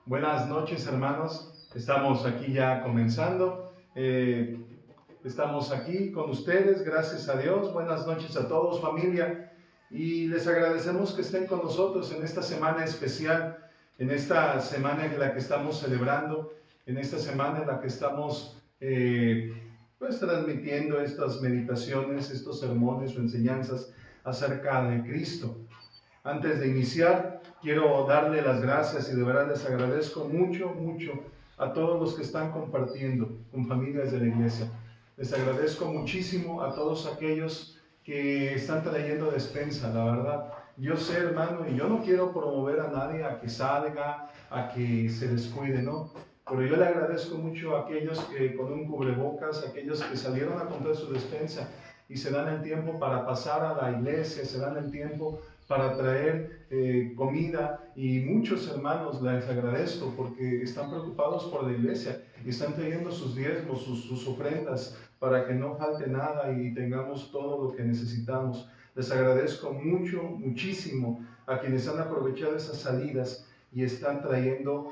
Buenas noches, hermanos. Estamos aquí ya comenzando. Estamos aquí con ustedes, gracias a Dios. Buenas noches a todos, familia. Y les agradecemos que estén con nosotros en esta semana especial, en esta semana en la que estamos celebrando, en esta semana en la que estamos pues transmitiendo estas meditaciones, estos sermones o enseñanzas acerca de Cristo. Antes de iniciar, quiero darle las gracias y de verdad les agradezco mucho a todos los que están compartiendo con familias de la iglesia. Les agradezco muchísimo a todos aquellos que están trayendo despensa, la verdad. Yo sé, hermano, y yo no quiero promover a nadie a que salga, a que se descuide, ¿no? Pero yo le agradezco mucho a aquellos que con un cubrebocas, aquellos que salieron a comprar su despensa y se dan el tiempo para pasar a la iglesia, se dan el tiempo para traer comida, y muchos hermanos les agradezco porque están preocupados por la iglesia y están trayendo sus diezmos, sus ofrendas para que no falte nada y tengamos todo lo que necesitamos. Les agradezco muchísimo a quienes han aprovechado esas salidas y están trayendo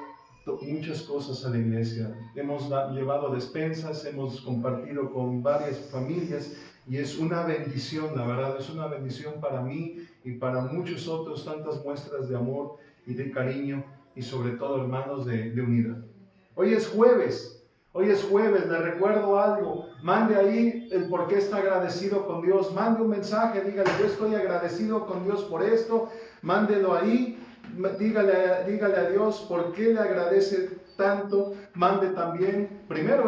muchas cosas a la iglesia. Hemos llevado despensas, hemos compartido con varias familias y es una bendición, la verdad, es una bendición para mí y para muchos otros, tantas muestras de amor y de cariño y sobre todo, hermanos, de unidad. Hoy es jueves, le recuerdo algo, mande ahí el por qué está agradecido con Dios, mande un mensaje, dígale, yo estoy agradecido con Dios por esto, mándelo ahí, dígale a Dios por qué le agradece tanto. Mande también, primero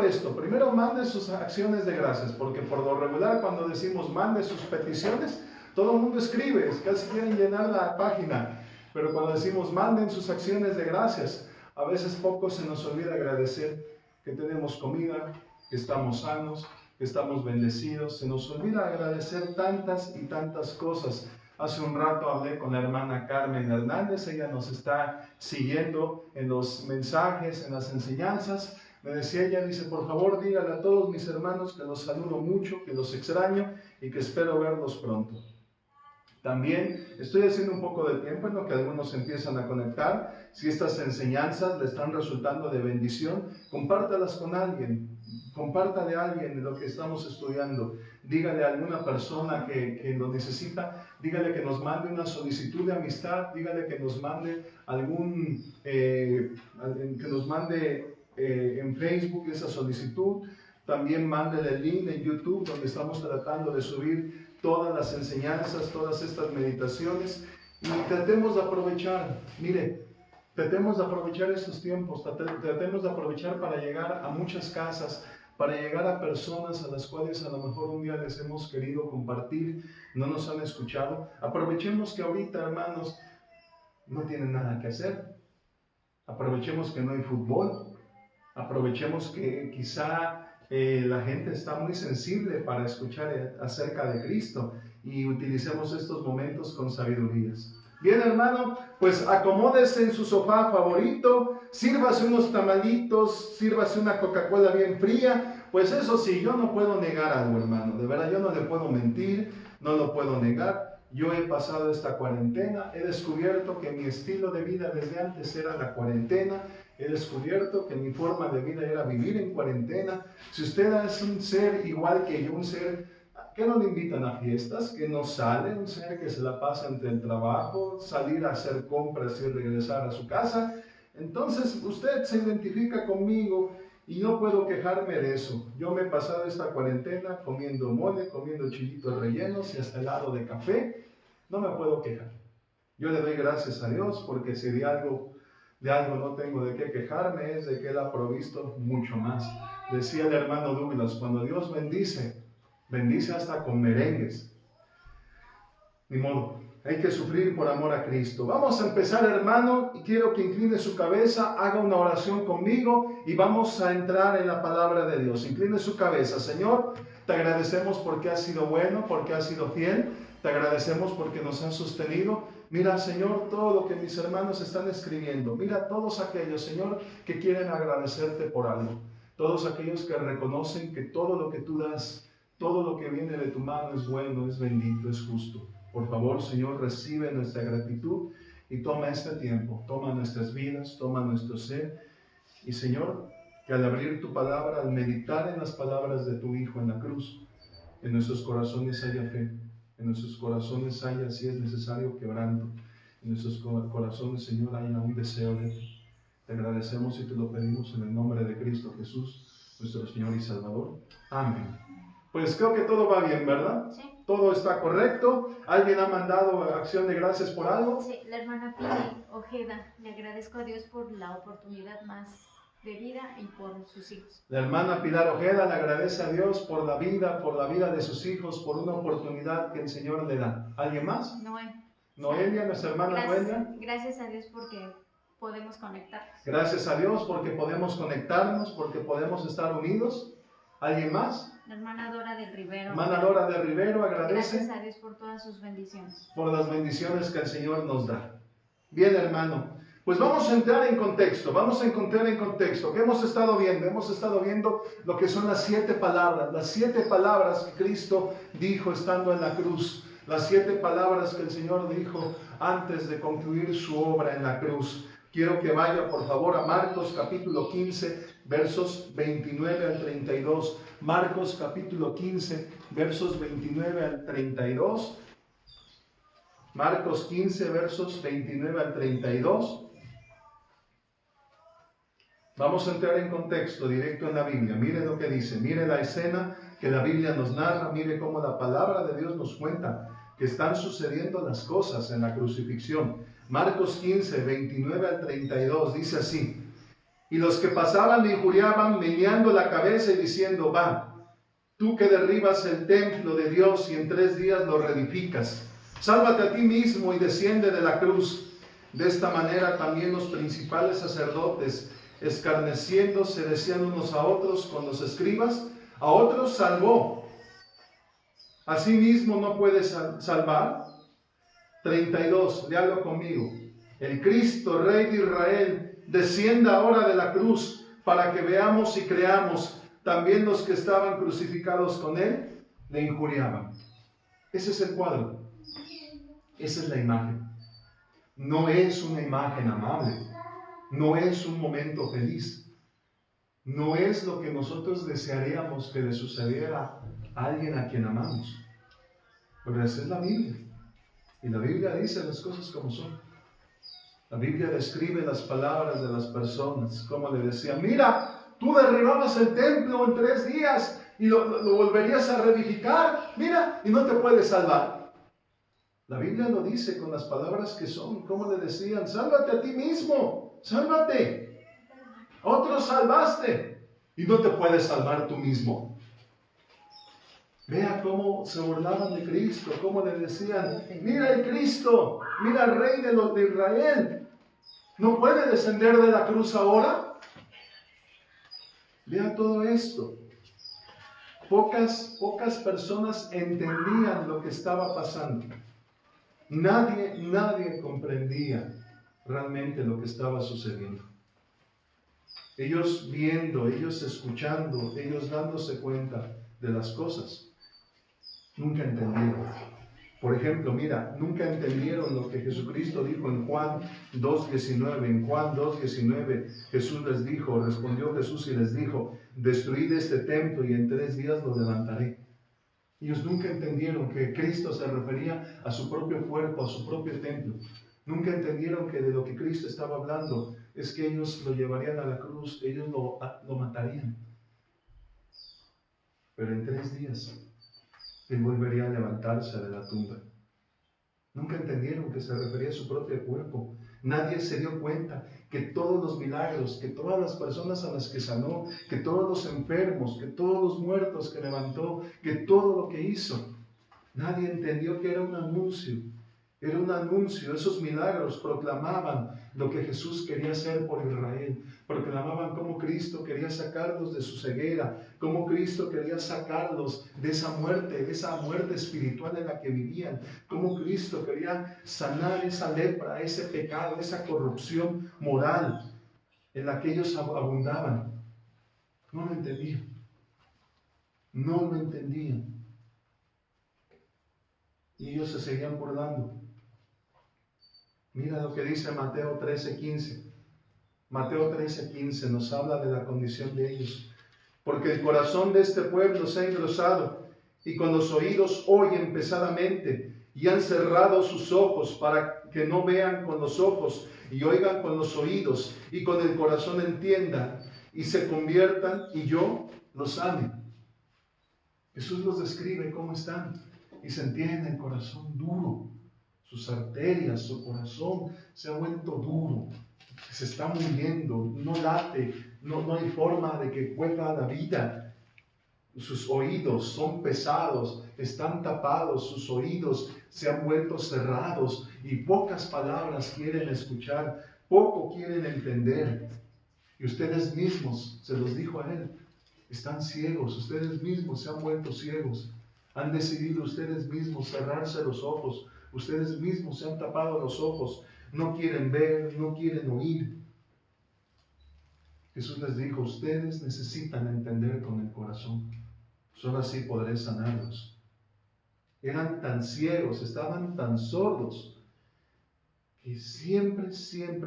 mande sus acciones de gracias, porque por lo regular cuando decimos mande sus peticiones, todo el mundo escribe, casi quieren llenar la página, pero cuando decimos manden sus acciones de gracias, a veces poco se nos olvida agradecer que tenemos comida, que estamos sanos, que estamos bendecidos. Se nos olvida agradecer tantas y tantas cosas. Hace un rato hablé con la hermana Carmen Hernández, ella nos está siguiendo en los mensajes, en las enseñanzas. Me decía ella, dice, por favor dígale a todos mis hermanos que los saludo mucho, que los extraño y que espero verlos pronto. También estoy haciendo un poco de tiempo en lo que algunos empiezan a conectar. Si estas enseñanzas le están resultando de bendición, compártalas con alguien. Compártale a alguien lo que estamos estudiando. Dígale a alguna persona que lo necesita. Dígale que nos mande una solicitud de amistad. Dígale que nos mande en Facebook esa solicitud. También mándele el link en YouTube donde estamos tratando de subir todas las enseñanzas, todas estas meditaciones, y tratemos de aprovechar, tratemos de aprovechar estos tiempos, tratemos de aprovechar para llegar a muchas casas, para llegar a personas a las cuales a lo mejor un día les hemos querido compartir, no nos han escuchado. Aprovechemos que ahorita, hermanos, no tienen nada que hacer. Aprovechemos que no hay fútbol. Aprovechemos que quizá la gente está muy sensible para escuchar acerca de Cristo y utilicemos estos momentos con sabidurías. Bien, hermano, pues acomódese en su sofá favorito, sírvase unos tamalitos, sírvase una Coca-Cola bien fría. Pues eso sí, yo no puedo negar algo, hermano, de verdad yo no le puedo mentir, no lo puedo negar. Yo he pasado esta cuarentena, he descubierto que mi estilo de vida desde antes era la cuarentena. He descubierto que mi forma de vida era vivir en cuarentena. Si usted es un ser igual que yo, un ser que no le invitan a fiestas, que no sale, un ser que se la pasa entre el trabajo, salir a hacer compras y regresar a su casa, entonces usted se identifica conmigo y no puedo quejarme de eso. Yo me he pasado esta cuarentena comiendo mole, comiendo chilitos rellenos y hasta helado de café. No me puedo quejar. Yo le doy gracias a Dios porque si de algo no tengo de qué quejarme, es de que Él ha provisto mucho más. Decía el hermano Douglas, cuando Dios bendice, bendice hasta con merengues. Ni modo, hay que sufrir por amor a Cristo. Vamos a empezar, hermano, y quiero que incline su cabeza, haga una oración conmigo y vamos a entrar en la palabra de Dios. Incline su cabeza. Señor, te agradecemos porque has sido bueno, porque has sido fiel. Te agradecemos porque nos has sostenido. Mira, Señor, todo lo que mis hermanos están escribiendo. Mira todos aquellos, Señor, que quieren agradecerte por algo. Todos aquellos que reconocen que todo lo que tú das, todo lo que viene de tu mano es bueno, es bendito, es justo. Por favor, Señor, recibe nuestra gratitud y toma este tiempo, toma nuestras vidas, toma nuestro ser. Y Señor, que al abrir tu palabra, al meditar en las palabras de tu Hijo en la cruz, en nuestros corazones haya fe, en nuestros corazones haya, si es necesario, quebranto, en nuestros corazones, Señor, haya un deseo de ti. Te agradecemos y te lo pedimos en el nombre de Cristo Jesús, nuestro Señor y Salvador. Amén. Pues creo que todo va bien, ¿verdad? Sí. Todo está correcto. ¿Alguien ha mandado acción de gracias por algo? Sí, la hermana Pili Ojeda, le agradezco a Dios por la oportunidad más de vida y por sus hijos. La hermana Pilar Ojeda le agradece a Dios por la vida de sus hijos, por una oportunidad que el Señor le da. ¿Alguien más? Noelia, nuestra hermana Noelia. Gracias a Dios porque podemos conectarnos. Gracias a Dios porque podemos conectarnos, porque podemos estar unidos. ¿Alguien más? La hermana Dora del Rivero. Hermana Dora del Rivero agradece. Gracias a Dios por todas sus bendiciones. Por las bendiciones que el Señor nos da. Bien, hermano. Pues vamos a entrar en contexto, vamos a encontrar en contexto. ¿Qué hemos estado viendo? Hemos estado viendo lo que son las 7 palabras que Cristo dijo estando en la cruz. Las 7 palabras que el Señor dijo antes de concluir su obra en la cruz. Quiero que vaya por favor a Marcos capítulo 15, versos 29 al 32. Marcos capítulo 15, versos 29 al 32. Marcos 15, versos 29 al 32. Vamos a entrar en contexto directo en la Biblia. Mire lo que dice, mire la escena que la Biblia nos narra, mire cómo la palabra de Dios nos cuenta que están sucediendo las cosas en la crucifixión. Marcos 15, 29 al 32 dice así: y los que pasaban le injuriaban meneando la cabeza y diciendo: va, tú que derribas el templo de Dios y en 3 días lo reedificas, sálvate a ti mismo y desciende de la cruz. De esta manera también los principales sacerdotes, escarneciendo, se decían unos a otros con los escribas: a otros salvó, a sí mismo no puede salvar. 32, léalo conmigo: el Cristo, Rey de Israel, descienda ahora de la cruz para que veamos y creamos. También los que estaban crucificados con él le injuriaban. Ese es el cuadro, esa es la imagen. No es una imagen amable, no es un momento feliz, no es lo que nosotros desearíamos que le sucediera a alguien a quien amamos. Pero esa es la Biblia, y la Biblia dice las cosas como son. La Biblia describe las palabras de las personas, como le decían: mira, tú derribabas el templo en 3 días y lo volverías a reedificar, mira, y no te puedes salvar. La Biblia lo dice con las palabras que son, como le decían: sálvate a ti mismo, sálvate. Otros salvaste y no te puedes salvar tú mismo. Vea cómo se burlaban de Cristo, cómo le decían: mira el Cristo, mira el Rey de los de Israel, ¿no puede descender de la cruz ahora? Vea todo esto. Pocas personas entendían lo que estaba pasando. Nadie comprendía realmente lo que estaba sucediendo. Ellos viendo, ellos escuchando, ellos dándose cuenta de las cosas, nunca entendieron. Por ejemplo, mira, nunca entendieron lo que Jesucristo dijo en Juan 2:19. En Juan 2:19 Jesús les dijo, respondió Jesús y les dijo: destruid este templo y en 3 días lo levantaré. Ellos nunca entendieron que Cristo se refería a su propio cuerpo, a su propio templo. Nunca entendieron que de lo que Cristo estaba hablando es que ellos lo llevarían a la cruz, ellos lo matarían. Pero en 3 días Él volvería a levantarse de la tumba. Nunca entendieron que se refería a su propio cuerpo. Nadie se dio cuenta que todos los milagros, que todas las personas a las que sanó, que todos los enfermos, que todos los muertos que levantó, que todo lo que hizo, nadie entendió que era un anuncio. Era un anuncio. Esos milagros proclamaban lo que Jesús quería hacer por Israel. Proclamaban cómo Cristo quería sacarlos de su ceguera, cómo Cristo quería sacarlos de esa muerte espiritual en la que vivían, cómo Cristo quería sanar esa lepra, ese pecado, esa corrupción moral en la que ellos abundaban. No lo entendían. No lo entendían. Y ellos se seguían burlando. Mira lo que dice Mateo 13:15. Mateo 13:15 nos habla de la condición de ellos. Porque el corazón de este pueblo se ha engrosado y con los oídos oyen pesadamente y han cerrado sus ojos para que no vean con los ojos y oigan con los oídos y con el corazón entiendan y se conviertan y yo los ame. Jesús los describe cómo están y sentían el corazón duro, sus arterias, su corazón se ha vuelto duro, se está muriendo, no late, no hay forma de que vuelva a la vida. Sus oídos son pesados, están tapados, sus oídos se han vuelto cerrados y pocas palabras quieren escuchar, poco quieren entender. Y ustedes mismos, se los dijo a él, están ciegos, ustedes mismos se han vuelto ciegos. Han decidido ustedes mismos cerrarse los ojos, ustedes mismos se han tapado los ojos, no quieren ver, no quieren oír. Jesús les dijo, ustedes necesitan entender con el corazón, solo así podré sanarlos. Eran tan ciegos, estaban tan sordos, que siempre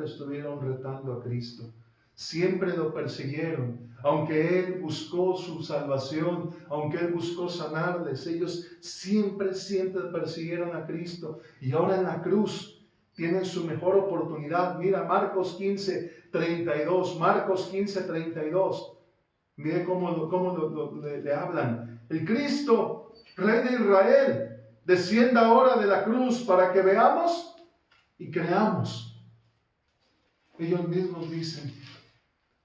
estuvieron retando a Cristo. Siempre lo persiguieron, aunque Él buscó su salvación, aunque Él buscó sanarles, ellos siempre persiguieron a Cristo. Y ahora en la cruz tienen su mejor oportunidad. Mira Marcos 15:32, Marcos 15:32. Mire cómo le hablan. El Cristo, Rey de Israel, descienda ahora de la cruz para que veamos y creamos. Ellos mismos dicen,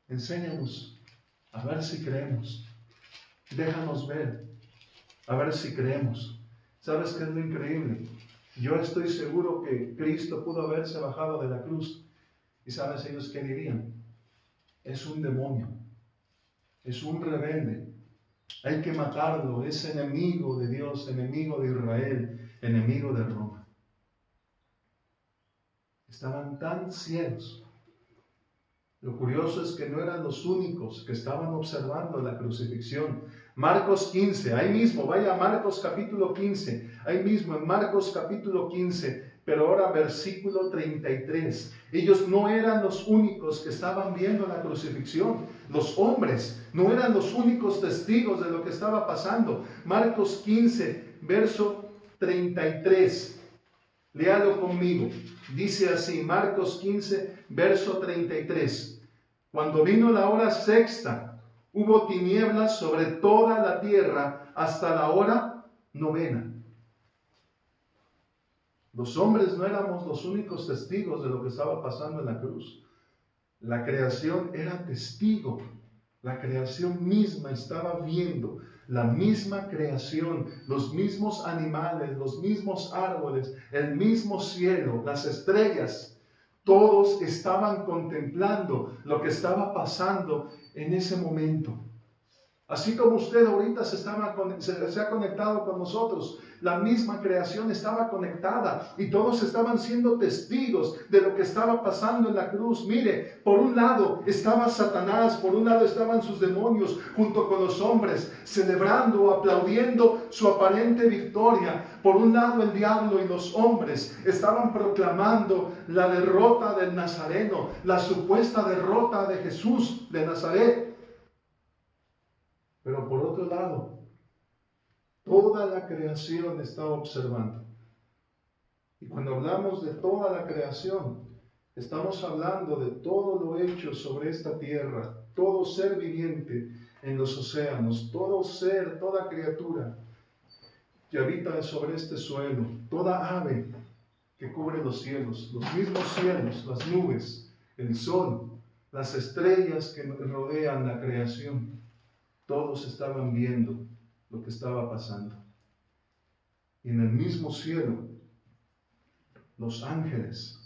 enséñanos a ver si creemos. Déjanos ver, a ver si creemos. ¿Sabes qué es lo increíble? Yo estoy seguro que Cristo pudo haberse bajado de la cruz. ¿Y sabes ellos qué dirían? Es un demonio, es un rebelde. Hay que matarlo, es enemigo de Dios, enemigo de Israel, enemigo de Roma. Estaban tan ciegos. Lo curioso es que no eran los únicos que estaban observando la crucifixión. Marcos 15, ahí mismo, vaya a Marcos capítulo 15, ahí mismo en Marcos capítulo 15, pero ahora versículo 33. Ellos no eran los únicos que estaban viendo la crucifixión. Los hombres no eran los únicos testigos de lo que estaba pasando. Marcos 15, verso 33. Léalo conmigo. Dice así, Marcos 15, verso 33. Cuando vino la hora sexta, hubo tinieblas sobre toda la tierra hasta la hora novena. Los hombres no éramos los únicos testigos de lo que estaba pasando en la cruz. La creación era testigo. La creación misma estaba viendo. La misma creación, los mismos animales, los mismos árboles, el mismo cielo, las estrellas, todos estaban contemplando lo que estaba pasando en ese momento. Así como usted ahorita se ha conectado con nosotros, la misma creación estaba conectada y todos estaban siendo testigos de lo que estaba pasando en la cruz. Mire, por un lado estaba Satanás, por un lado estaban sus demonios junto con los hombres, celebrando, aplaudiendo su aparente victoria. Por un lado el diablo y los hombres estaban proclamando la derrota del Nazareno, la supuesta derrota de Jesús de Nazaret. Pero por otro lado, toda la creación está observando. Y cuando hablamos de toda la creación, estamos hablando de todo lo hecho sobre esta tierra, todo ser viviente en los océanos, todo ser, toda criatura que habita sobre este suelo, toda ave que cubre los cielos, los mismos cielos, las nubes, el sol, las estrellas que rodean la creación. Todos estaban viendo lo que estaba pasando. Y en el mismo cielo, los ángeles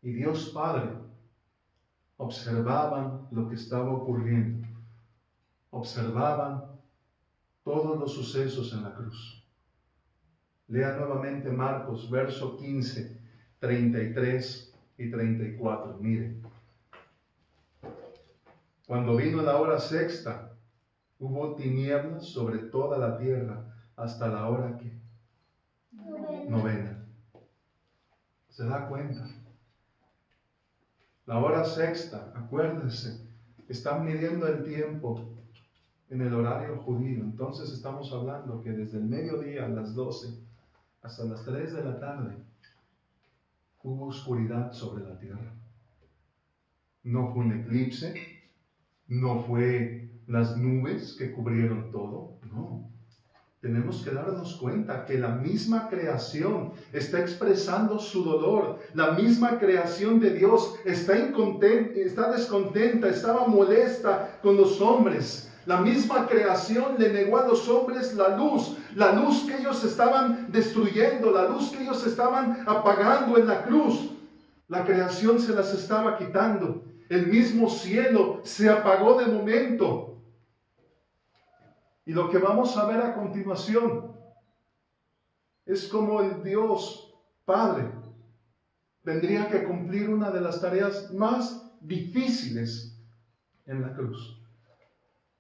y Dios Padre observaban lo que estaba ocurriendo. Observaban todos los sucesos en la cruz. Lea nuevamente Marcos, verso 15, 33 y 34. Mire. Cuando vino la hora sexta, hubo tinieblas sobre toda la tierra hasta la hora que novena. ¿Se da cuenta? La hora sexta, acuérdese, están midiendo el tiempo en el horario judío. Entonces estamos hablando que desde el mediodía a las 12 hasta las 3 de la tarde hubo oscuridad sobre la tierra. No fue un eclipse, no fue las nubes que cubrieron todo, no. Tenemos que darnos cuenta que la misma creación está expresando su dolor. La misma creación de Dios está descontenta, estaba molesta con los hombres. La misma creación le negó a los hombres la luz que ellos estaban destruyendo, la luz que ellos estaban apagando en la cruz. La creación se las estaba quitando. El mismo cielo se apagó de momento. Y lo que vamos a ver a continuación es como el Dios Padre tendría que cumplir una de las tareas más difíciles en la cruz.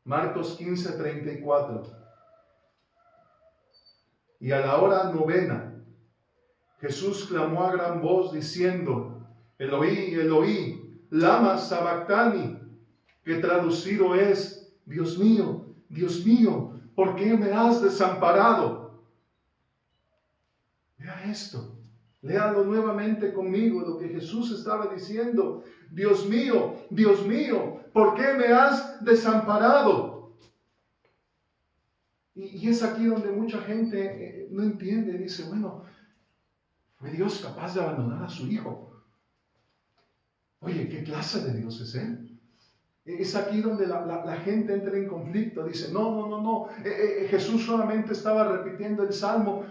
Marcos 15:34. Y a la hora novena, Jesús clamó a gran voz diciendo: Eloí, Eloí, lama sabactani, que traducido es: Dios mío, ¿por qué me has desamparado? Vea esto, léalo nuevamente conmigo, lo que Jesús estaba diciendo: Dios mío, ¿por qué me has desamparado? Y es aquí donde mucha gente no entiende, dice: bueno, ¿fue Dios capaz de abandonar a su hijo? Oye, ¿qué clase de Dios es Él? Es aquí donde la gente entra en conflicto. Dice: no. Jesús solamente estaba repitiendo el Salmo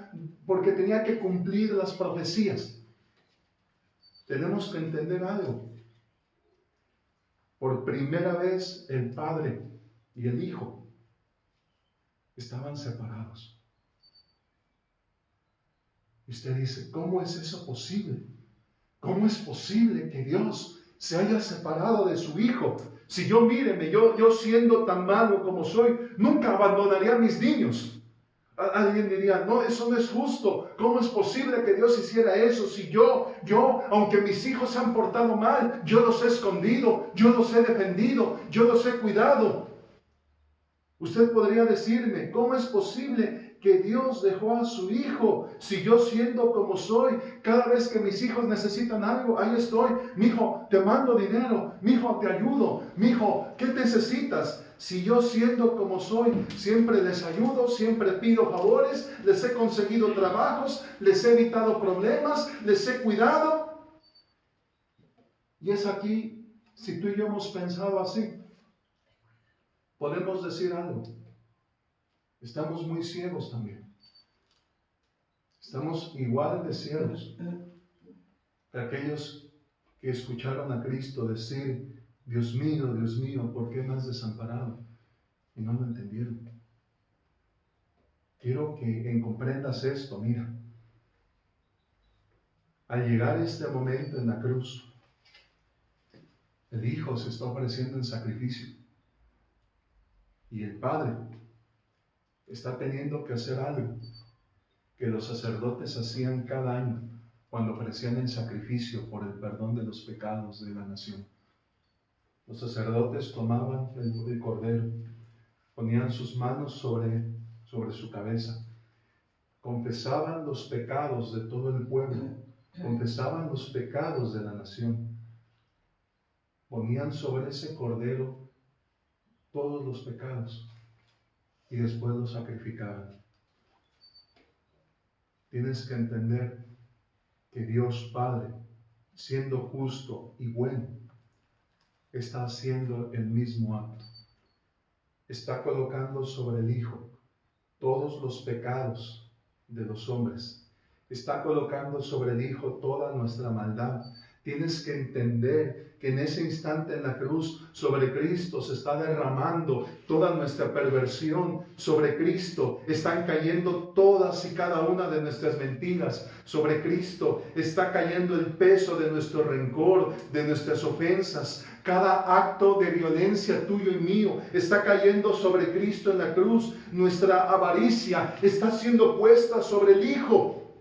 porque tenía que cumplir las profecías. Tenemos que entender algo. Por primera vez el Padre y el Hijo estaban separados. Y usted dice: ¿cómo es eso posible? ¿Cómo es posible que Dios se haya separado de su Hijo? Si yo, míreme, yo siendo tan malo como soy, nunca abandonaría a mis niños. Alguien diría: no, eso no es justo. ¿Cómo es posible que Dios hiciera eso? Si yo, aunque mis hijos se han portado mal, yo los he escondido, yo los he defendido, yo los he cuidado. Usted podría decirme: ¿cómo es posible que Dios dejó a su Hijo? Si yo, siendo como soy, cada vez que mis hijos necesitan algo, ahí estoy. Mijo, te mando dinero. Mijo, te ayudo. Mijo, ¿qué necesitas? Si yo, siendo como soy, siempre les ayudo, siempre pido favores, les he conseguido trabajos, les he evitado problemas, les he cuidado. Y es aquí, si tú y yo hemos pensado así, podemos decir algo: estamos muy ciegos también. Estamos igual de ciegos que aquellos que escucharon a Cristo decir: Dios mío, ¿por qué me has desamparado? Y no lo entendieron. Quiero que comprendas esto. Mira, al llegar este momento en la cruz, el Hijo se está ofreciendo en sacrificio. Y el Padre está teniendo que hacer algo que los sacerdotes hacían cada año cuando ofrecían el sacrificio por el perdón de los pecados de la nación. Los sacerdotes tomaban el cordero, ponían sus manos sobre su cabeza, confesaban los pecados de todo el pueblo, confesaban los pecados de la nación, ponían sobre ese cordero todos los pecados y después los sacrificaban. Tienes que entender que Dios Padre, siendo justo y bueno, está haciendo el mismo acto. Está colocando sobre el Hijo todos los pecados de los hombres. Está colocando sobre el Hijo toda nuestra maldad. Tienes que entender que en ese instante en la cruz, sobre Cristo se está derramando toda nuestra perversión. Sobre Cristo están cayendo todas y cada una de nuestras mentiras. Sobre Cristo está cayendo el peso de nuestro rencor, de nuestras ofensas. Cada acto de violencia tuyo y mío está cayendo sobre Cristo en la cruz. Nuestra avaricia está siendo puesta sobre el Hijo.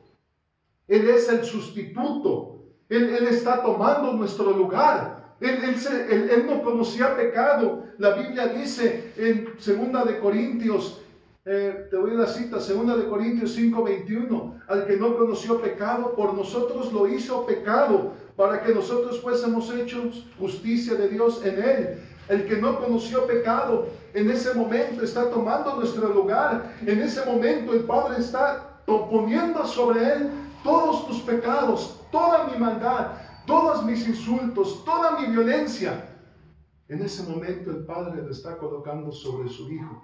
Él es el sustituto. Él está tomando nuestro lugar. Él no conocía pecado. La Biblia dice en 2 de Corintios, te doy la cita, 2 de Corintios 5:21, al que no conoció pecado, por nosotros lo hizo pecado, para que nosotros fuésemos hechos justicia de Dios en él. El que no conoció pecado, en ese momento está tomando nuestro lugar. En ese momento el Padre está poniendo sobre él todos tus pecados, toda mi maldad, todos mis insultos, toda mi violencia. En ese momento el Padre lo está colocando sobre su Hijo.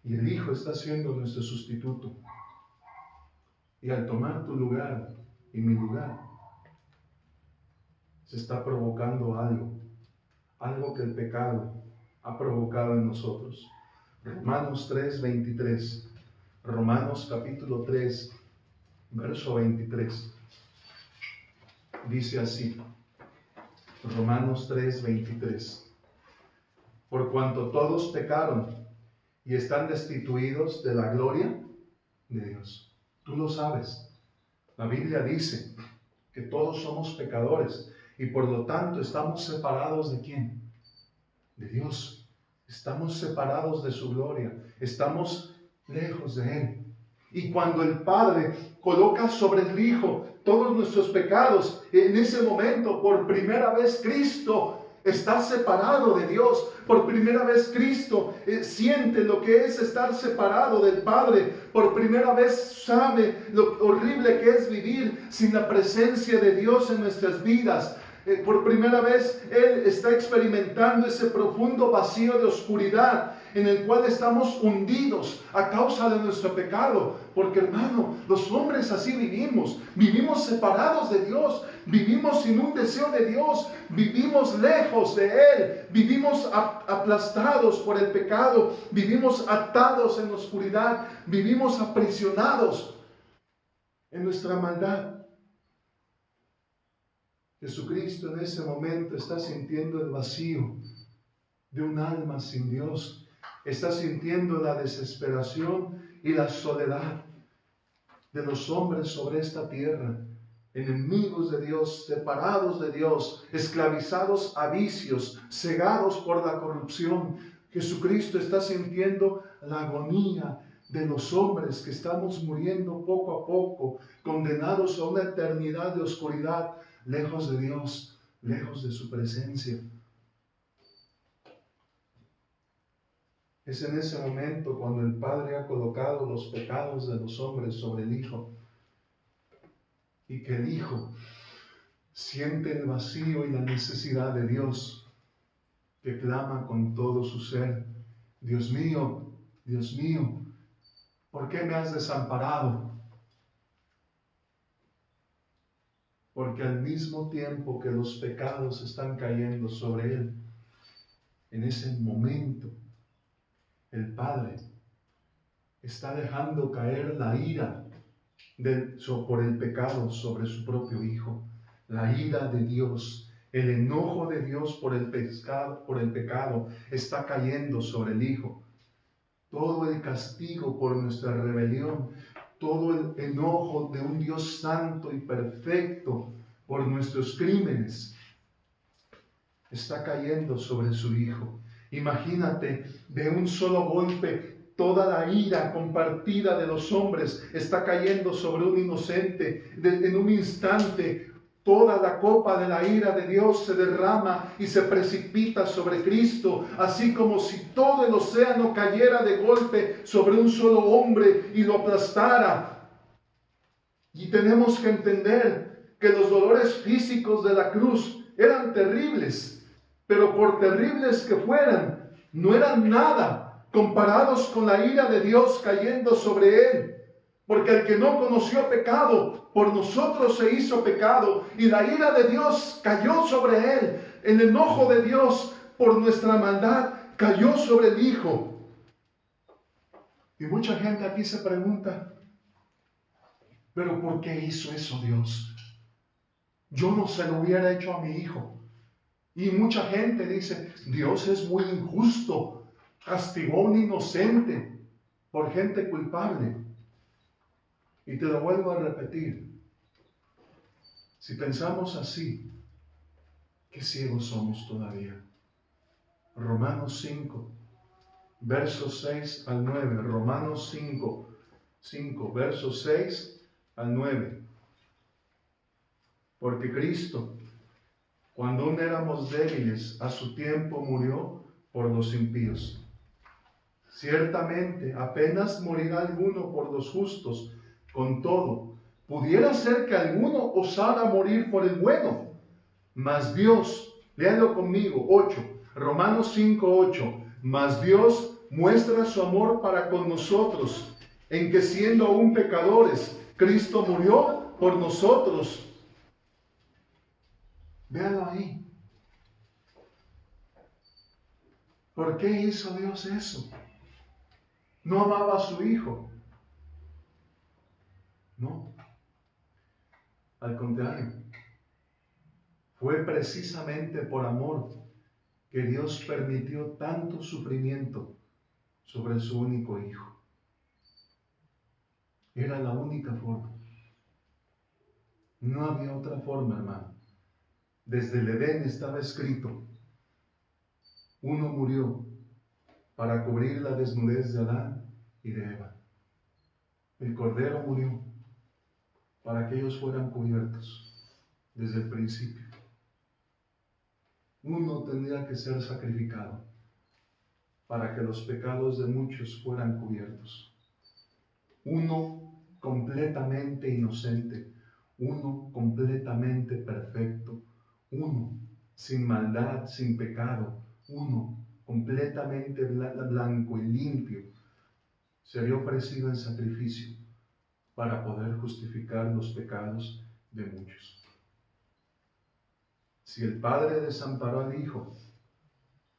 Y el Hijo está siendo nuestro sustituto. Y al tomar tu lugar y mi lugar, se está provocando algo que el pecado ha provocado en nosotros. Romanos 3:23. Romanos capítulo 3, verso 23. Dice así, Romanos 3:23. Por cuanto todos pecaron y están destituidos de la gloria de Dios. Tú lo sabes. La Biblia dice que todos somos pecadores y por lo tanto estamos separados ¿de quién? De Dios. Estamos separados de su gloria. Estamos lejos de Él. Y cuando el Padre coloca sobre el Hijo todos nuestros pecados, en ese momento, por primera vez, Cristo está separado de Dios. Por primera vez Cristo siente lo que es estar separado del Padre. Por primera vez sabe lo horrible que es vivir sin la presencia de Dios en nuestras vidas. Por primera vez Él está experimentando ese profundo vacío de oscuridad en el cual estamos hundidos a causa de nuestro pecado. Porque, hermano, los hombres así vivimos. Vivimos separados de Dios. Vivimos sin un deseo de Dios. Vivimos lejos de Él. Vivimos aplastados por el pecado. Vivimos atados en la oscuridad. Vivimos aprisionados en nuestra maldad. Jesucristo en ese momento está sintiendo el vacío de un alma sin Dios. Está sintiendo la desesperación y la soledad de los hombres sobre esta tierra, enemigos de Dios, separados de Dios, esclavizados a vicios, cegados por la corrupción. Jesucristo está sintiendo la agonía de los hombres que estamos muriendo poco a poco, condenados a una eternidad de oscuridad, lejos de Dios, lejos de su presencia. Es en ese momento cuando el Padre ha colocado los pecados de los hombres sobre el Hijo, y que el Hijo siente el vacío y la necesidad de Dios, que clama con todo su ser: Dios mío, ¿por qué me has desamparado? Porque al mismo tiempo que los pecados están cayendo sobre él, en ese momento, el Padre está dejando caer la ira por el pecado sobre su propio Hijo. La ira de Dios, el enojo de Dios por el pecado está cayendo sobre el Hijo. Todo el castigo por nuestra rebelión, todo el enojo de un Dios santo y perfecto por nuestros crímenes está cayendo sobre su Hijo. Imagínate, de un solo golpe, toda la ira compartida de los hombres está cayendo sobre un inocente. En un instante, toda la copa de la ira de Dios se derrama y se precipita sobre Cristo, así como si todo el océano cayera de golpe sobre un solo hombre y lo aplastara. Y tenemos que entender que los dolores físicos de la cruz eran terribles, pero por terribles que fueran, no eran nada comparados con la ira de Dios cayendo sobre él. Porque el que no conoció pecado, por nosotros se hizo pecado, y la ira de Dios cayó sobre él. El enojo de Dios por nuestra maldad cayó sobre el Hijo. Y mucha gente aquí se pregunta: ¿pero por qué hizo eso Dios? Yo no se lo hubiera hecho a mi hijo. Y mucha gente dice: Dios es muy injusto, castigó a un inocente por gente culpable. Y te lo vuelvo a repetir: si pensamos así, qué ciegos somos todavía. Romanos 5, versos 6 al 9. Romanos 5, versos 6 al 9. Porque Cristo, cuando aún éramos débiles, a su tiempo murió por los impíos. Ciertamente, apenas morirá alguno por los justos. Con todo, pudiera ser que alguno osara morir por el bueno. Mas Dios, léalo conmigo, 8, Romanos 5, 8. Mas Dios muestra su amor para con nosotros, en que siendo aún pecadores, Cristo murió por nosotros. Véanlo ahí. ¿Por qué hizo Dios eso? No amaba a su Hijo. No. Al contrario. Fue precisamente por amor que Dios permitió tanto sufrimiento sobre su único Hijo. Era la única forma. No había otra forma, hermano. Desde el Edén estaba escrito: uno murió para cubrir la desnudez de Adán y de Eva. El Cordero murió para que ellos fueran cubiertos desde el principio. Uno tendría que ser sacrificado para que los pecados de muchos fueran cubiertos. Uno completamente inocente, uno completamente perfecto, uno sin maldad, sin pecado, uno completamente blanco y limpio, sería ofrecido en sacrificio para poder justificar los pecados de muchos. Si el Padre desamparó al Hijo,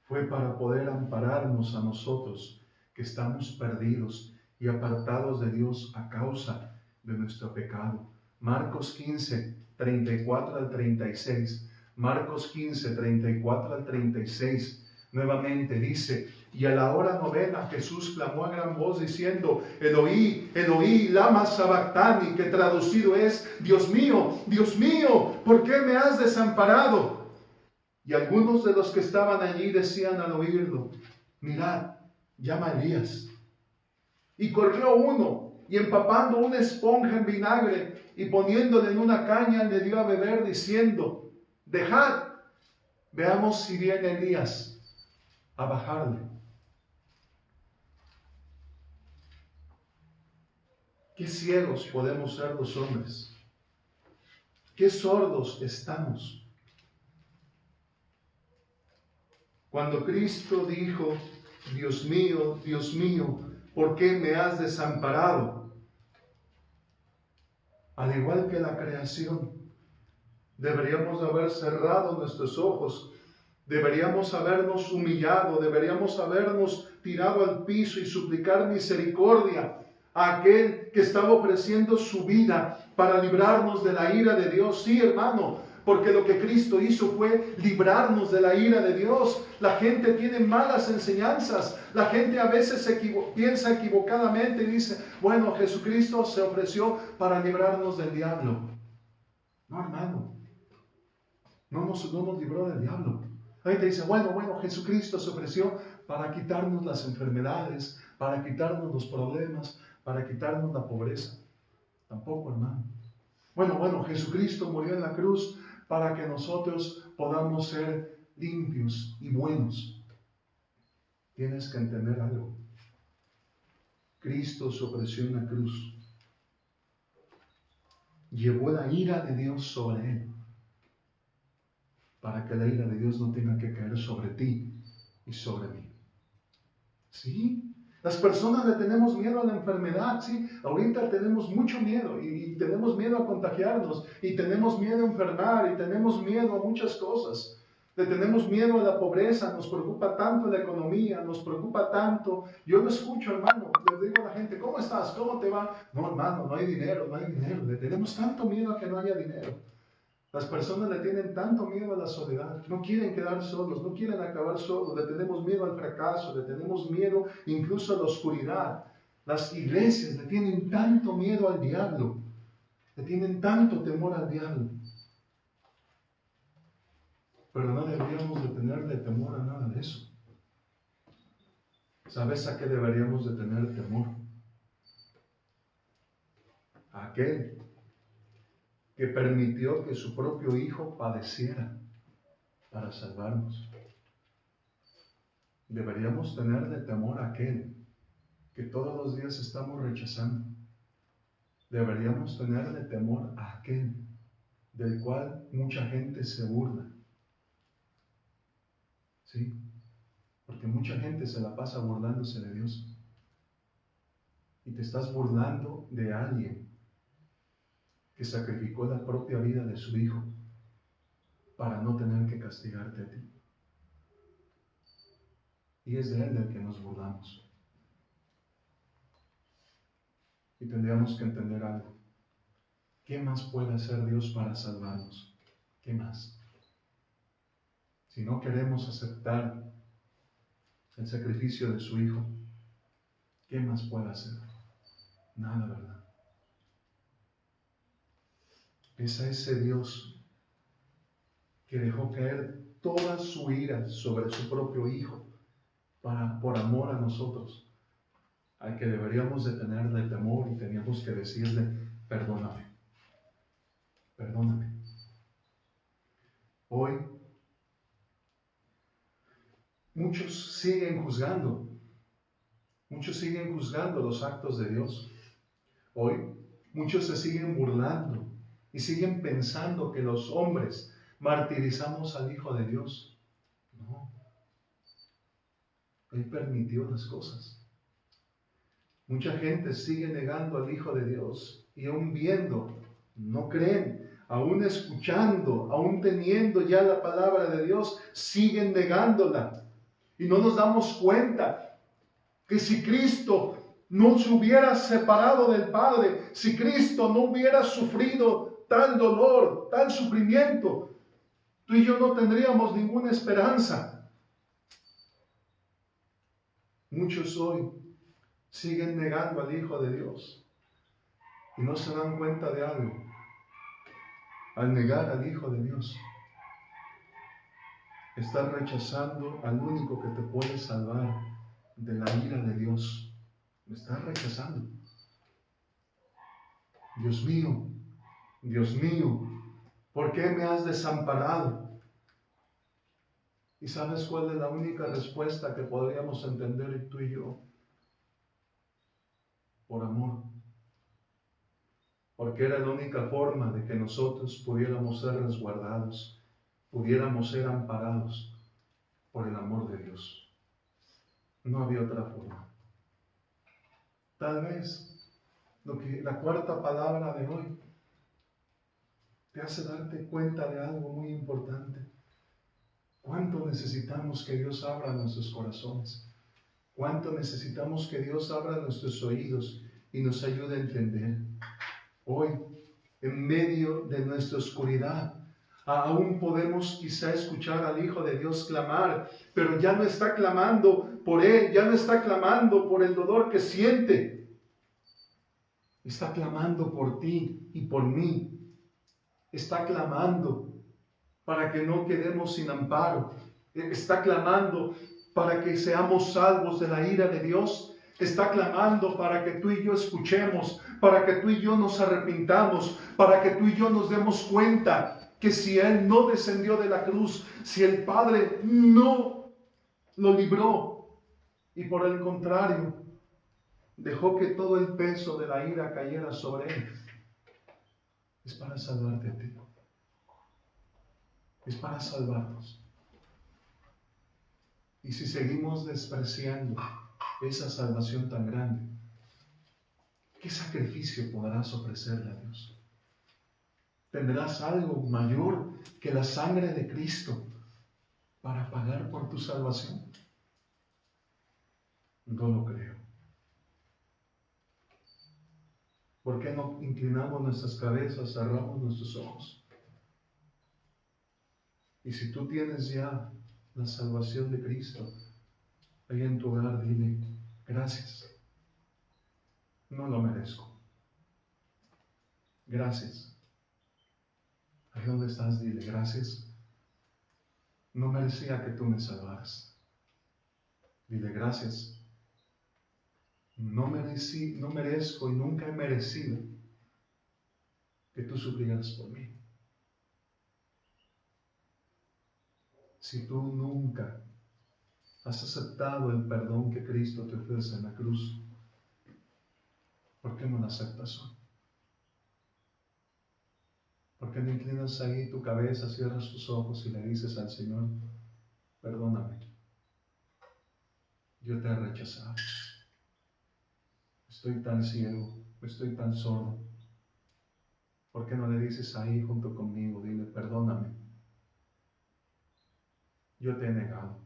fue para poder ampararnos a nosotros que estamos perdidos y apartados de Dios a causa de nuestro pecado. Marcos 15, 34 al 36. Marcos 15, 34 al 36. Nuevamente dice: y a la hora novena Jesús clamó a gran voz diciendo: Eloí, Eloí, lama sabactani, que traducido es: Dios mío, ¿por qué me has desamparado? Y algunos de los que estaban allí decían al oírlo: mirad, llama a Elías. Y corrió uno, y empapando una esponja en vinagre y poniéndole en una caña, le dio a beber, diciendo: dejad, veamos si viene Elías a bajarle. Qué ciegos podemos ser los hombres. Qué sordos estamos. Cuando Cristo dijo: Dios mío, ¿por qué me has desamparado? Al igual que la creación, deberíamos haber cerrado nuestros ojos, deberíamos habernos humillado, deberíamos habernos tirado al piso y suplicar misericordia a aquel que estaba ofreciendo su vida para librarnos de la ira de Dios. Sí, hermano, porque lo que Cristo hizo fue librarnos de la ira de Dios. La gente tiene malas enseñanzas. La gente a veces piensa equivocadamente y dice: bueno, Jesucristo se ofreció para librarnos del diablo. No, hermano. No nos libró del diablo. Ahí te dice: bueno, Jesucristo se ofreció para quitarnos las enfermedades, para quitarnos los problemas, para quitarnos la pobreza. Tampoco, hermano. Bueno, Jesucristo murió en la cruz para que nosotros podamos ser limpios y buenos. Tienes que entender algo. Cristo se ofreció en la cruz. Llevó la ira de Dios sobre él, para que la ira de Dios no tenga que caer sobre ti y sobre mí. ¿Sí? Las personas le tenemos miedo a la enfermedad, ¿sí? Ahorita tenemos mucho miedo y tenemos miedo a contagiarnos y tenemos miedo a enfermar y tenemos miedo a muchas cosas. Le tenemos miedo a la pobreza, nos preocupa tanto la economía, nos preocupa tanto. Yo lo escucho, hermano, le digo a la gente: ¿cómo estás? ¿Cómo te va? No, hermano, no hay dinero. Le tenemos tanto miedo a que no haya dinero. Las personas le tienen tanto miedo a la soledad, no quieren quedar solos, no quieren acabar solos, le tenemos miedo al fracaso, le tenemos miedo incluso a la oscuridad. Las iglesias le tienen tanto miedo al diablo, le tienen tanto temor al diablo. Pero no deberíamos de tenerle temor a nada de eso. ¿Sabes a qué deberíamos de tener temor? A aquel que permitió que su propio Hijo padeciera para salvarnos. Deberíamos tenerle temor a aquel que todos los días estamos rechazando. Deberíamos tenerle temor a aquel del cual mucha gente se burla. ¿Sí? Porque mucha gente se la pasa burlándose de Dios. Y te estás burlando de alguien que sacrificó la propia vida de su Hijo para no tener que castigarte a ti. Y es de Él del que nos burlamos. Y tendríamos que entender algo. ¿Qué más puede hacer Dios para salvarnos? ¿Qué más? Si no queremos aceptar el sacrificio de su Hijo, ¿qué más puede hacer? Nada, ¿verdad? Es a ese Dios que dejó caer toda su ira sobre su propio Hijo por amor a nosotros, al que deberíamos de tenerle temor y teníamos que decirle, perdóname, perdóname. Hoy, muchos siguen juzgando los actos de Dios. Hoy, muchos se siguen burlando y siguen pensando que los hombres martirizamos al Hijo de Dios. No, Él permitió las cosas. Mucha gente sigue negando al Hijo de Dios y aún viendo, no creen, aún escuchando, aún teniendo ya la palabra de Dios, siguen negándola. Y no nos damos cuenta que si Cristo no se hubiera separado del Padre, si Cristo no hubiera sufrido tal dolor, tal sufrimiento, tú y yo no tendríamos ninguna esperanza. Muchos hoy siguen negando al Hijo de Dios y no se dan cuenta de algo. Al negar al Hijo de Dios, estás rechazando al único que te puede salvar de la ira de Dios. Me estás rechazando. Dios mío, ¿por qué me has desamparado? ¿Y sabes cuál es la única respuesta que podríamos entender tú y yo? Por amor. Porque era la única forma de que nosotros pudiéramos ser resguardados, pudiéramos ser amparados por el amor de Dios. No había otra forma. Tal vez la cuarta palabra de hoy te hace darte cuenta de algo muy importante. ¿Cuánto necesitamos que Dios abra nuestros corazones? ¿Cuánto necesitamos que Dios abra nuestros oídos y nos ayude a entender? Hoy, en medio de nuestra oscuridad, aún podemos quizá escuchar al Hijo de Dios clamar, pero ya no está clamando por Él, ya no está clamando por el dolor que siente. Está clamando por ti y por mí. Está clamando para que no quedemos sin amparo. Está clamando para que seamos salvos de la ira de Dios. Está clamando para que tú y yo escuchemos, para que tú y yo nos arrepintamos, para que tú y yo nos demos cuenta que si Él no descendió de la cruz, si el Padre no lo libró y por el contrario dejó que todo el peso de la ira cayera sobre Él, es para salvarte a ti. Es para salvarnos. Y si seguimos despreciando esa salvación tan grande, ¿qué sacrificio podrás ofrecerle a Dios? ¿Tendrás algo mayor que la sangre de Cristo para pagar por tu salvación? No lo creo. ¿Por qué no inclinamos nuestras cabezas, cerramos nuestros ojos? Y si tú tienes ya la salvación de Cristo, ahí en tu hogar dile, gracias. No lo merezco. Gracias. Ahí donde estás, dile, gracias. no merecía que tú me salvaras. Dile gracias. No merezco y nunca he merecido que tú sufrieras por mí. Si tú nunca has aceptado el perdón que Cristo te ofrece en la cruz, ¿por qué no lo aceptas hoy? ¿Por qué no inclinas ahí tu cabeza, cierras tus ojos y le dices al Señor, perdóname, yo te he rechazado, estoy tan ciego, estoy tan sordo? ¿Por qué no le dices ahí junto conmigo, dile, perdóname, yo te he negado,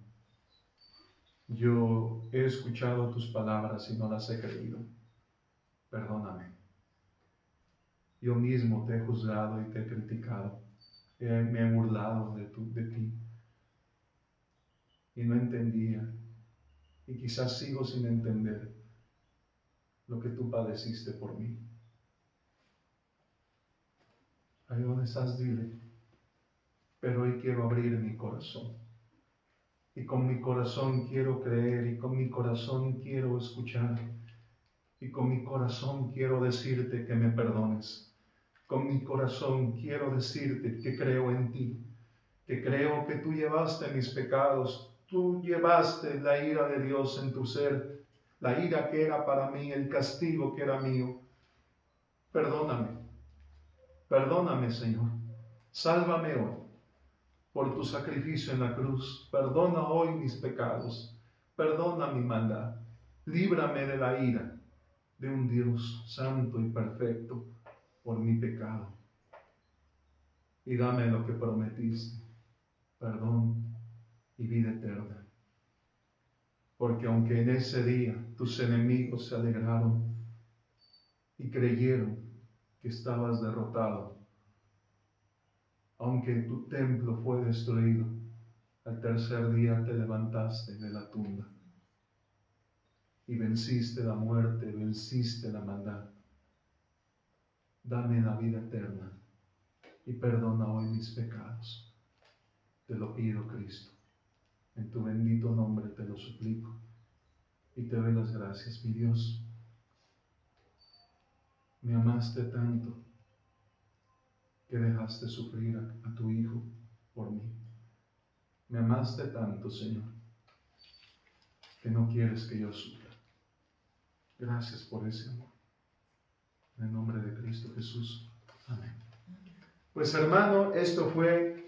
yo he escuchado tus palabras y no las he creído, perdóname? Yo mismo te he juzgado y te he criticado, me he burlado de ti y no entendía, y quizás sigo sin entender lo que tú padeciste por mí. Ahí donde estás, dile, pero hoy quiero abrir mi corazón, y con mi corazón quiero creer, y con mi corazón quiero escuchar, y con mi corazón quiero decirte que me perdones. Con mi corazón quiero decirte que creo en ti, que creo que tú llevaste mis pecados, tú llevaste la ira de Dios en tu ser, la ira que era para mí, el castigo que era mío. Perdóname, perdóname, Señor, sálvame hoy por tu sacrificio en la cruz, perdona hoy mis pecados, perdona mi maldad, líbrame de la ira de un Dios santo y perfecto por mi pecado, y dame lo que prometiste, perdón y vida eterna. Porque aunque en ese día tus enemigos se alegraron y creyeron que estabas derrotado, aunque tu templo fue destruido, al tercer día te levantaste de la tumba y venciste la muerte, venciste la maldad. Dame la vida eterna y perdona hoy mis pecados. Te lo pido, Cristo. En tu bendito nombre te lo suplico y te doy las gracias, mi Dios. Me amaste tanto que dejaste sufrir a tu Hijo por mí. Me amaste tanto, Señor, que no quieres que yo sufra. Gracias por ese amor. En el nombre de Cristo Jesús. Amén. Pues hermano, esto fue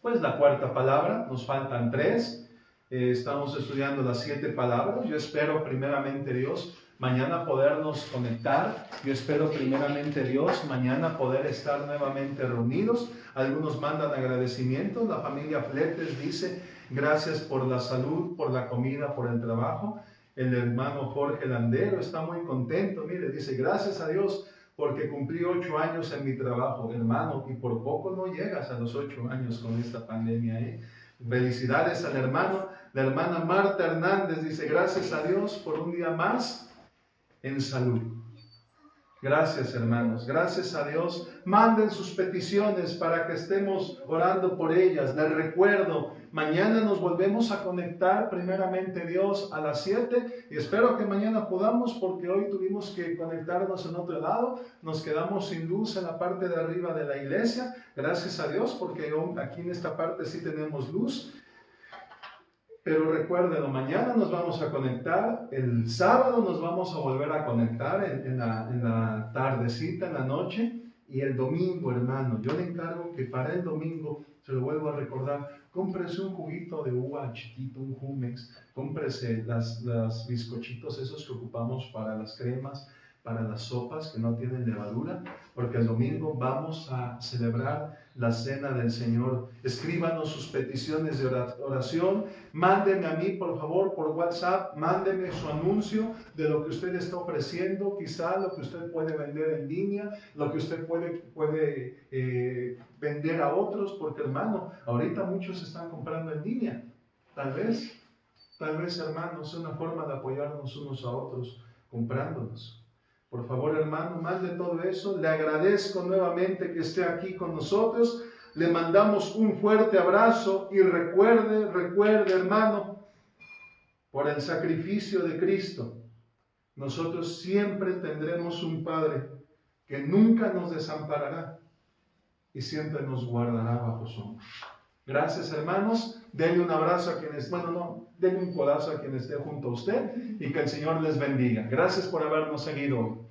pues la cuarta palabra. Nos faltan 3. Estamos estudiando las 7 palabras. Yo espero primeramente Dios mañana podernos conectar. Yo espero primeramente Dios mañana poder estar nuevamente reunidos. Algunos mandan agradecimientos. La familia Fletes dice gracias por la salud, por la comida, por el trabajo. El hermano Jorge Landero está muy contento. Mire, dice gracias a Dios porque cumplí 8 años en mi trabajo, hermano, y por poco no llegas a los 8 años con esta pandemia, ¿eh? Felicidades al hermano. La hermana Marta Hernández dice, gracias a Dios por un día más en salud. Gracias, hermanos, gracias a Dios. Manden sus peticiones para que estemos orando por ellas. Les recuerdo, mañana nos volvemos a conectar, primeramente Dios, a las 7. Y espero que mañana podamos, porque hoy tuvimos que conectarnos en otro lado. Nos quedamos sin luz en la parte de arriba de la iglesia. Gracias a Dios, porque aquí en esta parte sí tenemos luz. Pero recuérdenlo, mañana nos vamos a conectar, el sábado nos vamos a volver a conectar en la tardecita, en la noche, y el domingo, hermano, yo le encargo que para el domingo, se lo vuelvo a recordar, cómprese un juguito de uva chiquito, un Jumex, cómprese los bizcochitos esos que ocupamos para las cremas, para las sopas que no tienen levadura, porque el domingo vamos a celebrar la cena del Señor. Escríbanos sus peticiones de oración, mándenme a mí por favor por WhatsApp, mándenme su anuncio de lo que usted está ofreciendo, quizá lo que usted puede vender en línea, lo que usted puede vender a otros, porque hermano, ahorita muchos están comprando en línea, tal vez hermanos, es una forma de apoyarnos unos a otros, comprándonos. Por favor, hermano, mande todo eso. Le agradezco nuevamente que esté aquí con nosotros. Le mandamos un fuerte abrazo y recuerde, hermano, por el sacrificio de Cristo, nosotros siempre tendremos un Padre que nunca nos desamparará y siempre nos guardará bajo su amor. Gracias, hermanos. Denle un abrazo a quienes, denle un codazo a quien esté junto a usted y que el Señor les bendiga. Gracias por habernos seguido hoy.